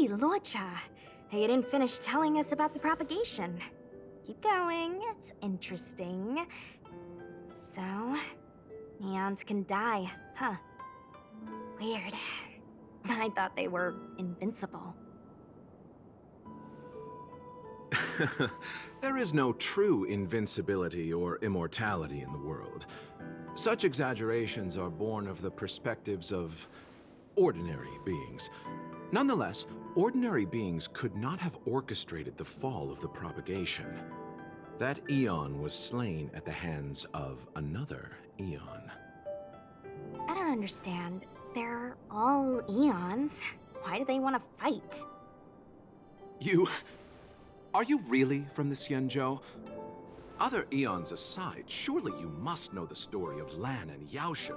Hey, Luocha. You didn't finish telling us about the propagation. Keep going, it's interesting. So, eons can die, huh? Weird. I thought they were invincible. There is no true invincibility or immortality in the world. Such exaggerations are born of the perspectives of ordinary beings. Nonetheless, ordinary beings could not have orchestrated the fall of the propagation. That eon was slain at the hands of another eon. I don't understand. They're all eons. Why do they want to fight? Are you really from the Xianzhou? Other eons aside, surely you must know the story of Lan and Yaoshe.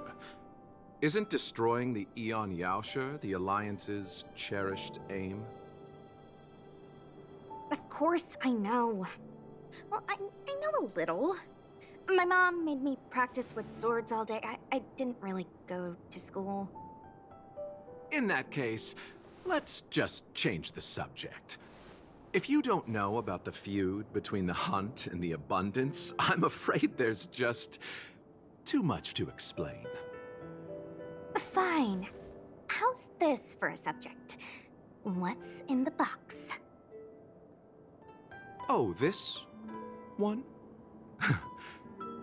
Isn't destroying the Eon Yaoshe the Alliance's cherished aim? Of course I know. Well, I know a little. My mom made me practice with swords all day. I didn't really go to school. In that case, let's just change the subject. If you don't know about the feud between the Hunt and the Abundance, I'm afraid there's just too much to explain. Fine. How's this for a subject? What's in the box? Oh, this one?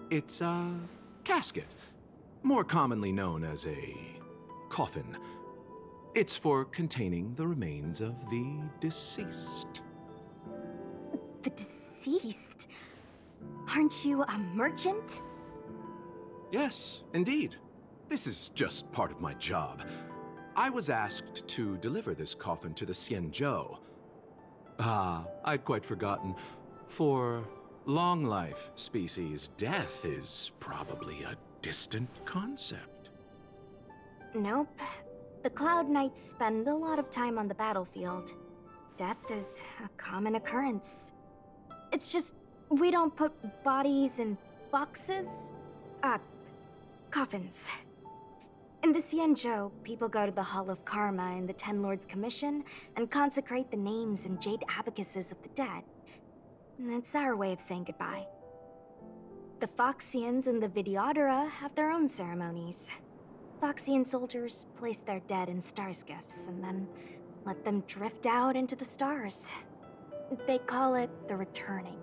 It's a casket, more commonly known as a coffin. It's for containing the remains of the deceased. The deceased? Aren't you a merchant? Yes, indeed. This is just part of my job. I was asked to deliver this coffin to the Xianzhou. Ah, I'd quite forgotten. For long life species, death is probably a distant concept. Nope. The Cloud Knights spend a lot of time on the battlefield. Death is a common occurrence. It's just, we don't put bodies in boxes? Coffins. In the Xianzhou, people go to the Hall of Karma in the Ten Lords Commission and consecrate the names and jade abacuses of the dead. It's our way of saying goodbye. The Foxians and the Videodora have their own ceremonies. Foxian soldiers place their dead in star skiffs and then let them drift out into the stars. They call it the returning.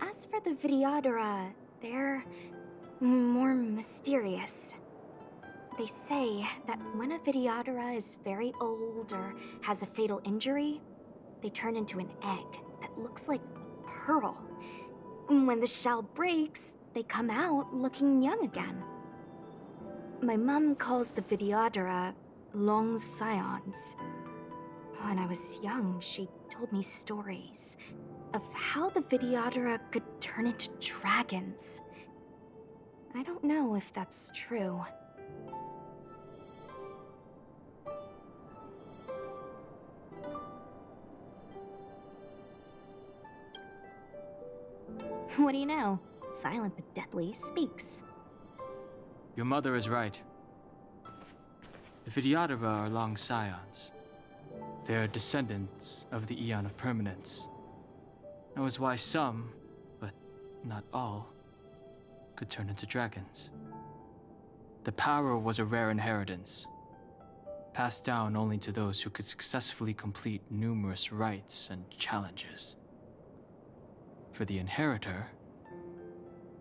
As for the Videodora, they're more mysterious. They say that when a Videodora is very old or has a fatal injury, they turn into an egg that looks like a pearl. When the shell breaks, they come out looking young again. My mom calls the Videodora long scions. When I was young, she told me stories of how the Videodora could turn into dragons. I don't know if that's true. What do you know? Silent but deadly speaks. Your mother is right. The Videodora are long scions. They are descendants of the Eon of Permanence. That was why some, but not all, could turn into dragons. The power was a rare inheritance, passed down only to those who could successfully complete numerous rites and challenges. For the inheritor,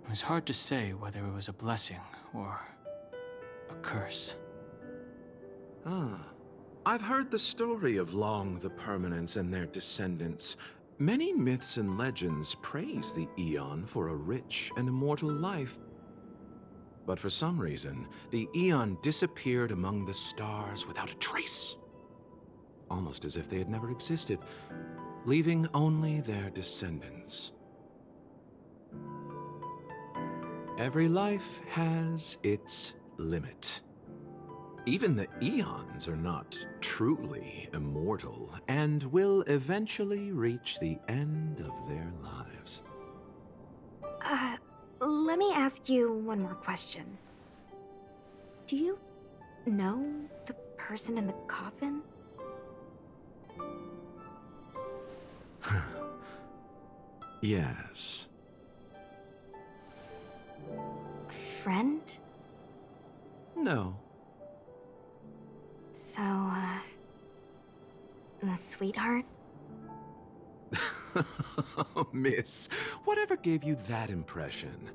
it was hard to say whether it was a blessing or a curse. I've heard the story of Long the Permanence and their descendants. Many myths and legends praise the Eon for a rich and immortal life. But for some reason, the Eon disappeared among the stars without a trace. Almost as if they had never existed, leaving only their descendants. Every life has its limit. Even the Eons are not truly immortal and will eventually reach the end of their lives. Let me ask you one more question. Do you know the person in the coffin? Yes. Friend? No. So, a sweetheart? Miss, whatever gave you that impression?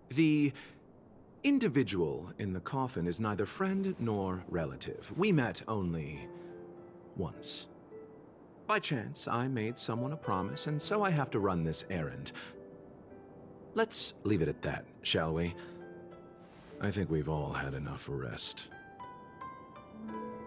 The individual in the coffin is neither friend nor relative. We met only once. By chance, I made someone a promise, and so I have to run this errand. Let's leave it at that, shall we? I think we've all had enough rest.